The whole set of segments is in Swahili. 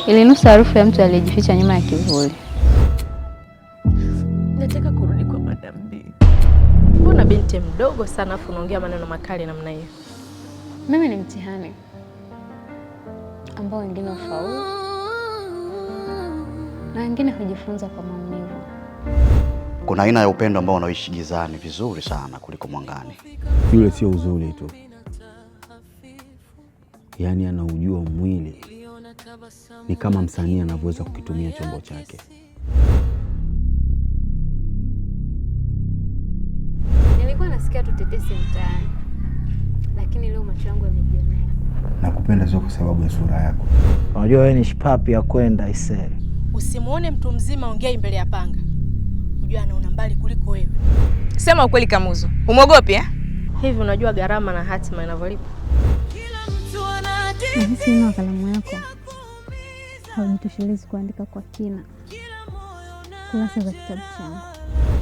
Ilinusa harufu ya mtu aliyejificha nyuma ya kivuli. Nataka kurudi kwa Madam B. Mbona binti mdogo sana afu unaongea maneno makali namna hiyo? Mimi ni mtihani ambao wengine ufaulu na wengine hujifunza kwa maumivu. Kuna aina ya upendo ambao unaishi gizani vizuri sana kuliko mwangani. Yule sio uzuri tu, yaani anaujua mwili. Ni kama msanii anavyoweza kukitumia chombo chake. Nilikuwa nasikia tutetesi mtaani, lakini leo macho yangu yamejionea. Nakupenda sio kwa sababu ya sura yako. Unajua wewe ni shipapi ya kwenda ise. Usimuone mtu mzima ongea mbele ya panga. Unajua anaona mbali kuliko wewe. Sema ukweli Kamuzu. Umogopi Hivi unajua gharama na hatima inavyolipa? Nahisi ina kalamu yako haunitoshelezi kuandika kwa kina kurasa za kitabu changu.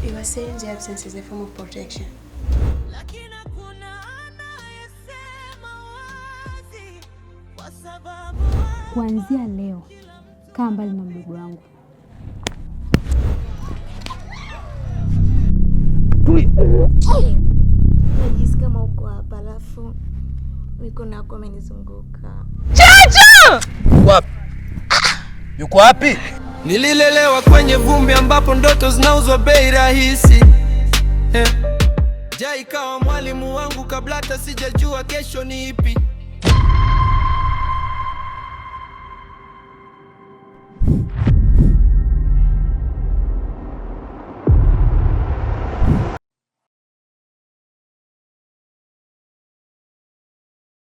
You are saying the absence is a form of protection. Kuanzia leo, kaa mbali na mdogo wangu. Najisikia kama uko hapa alafu mikono yako imenizunguka. Chacho! Wapi? Yuko wapi? Nililelewa kwenye vumbi ambapo ndoto zinauzwa bei rahisi. Jai kawa mwalimu wangu kabla hata sijajua kesho ni ipi.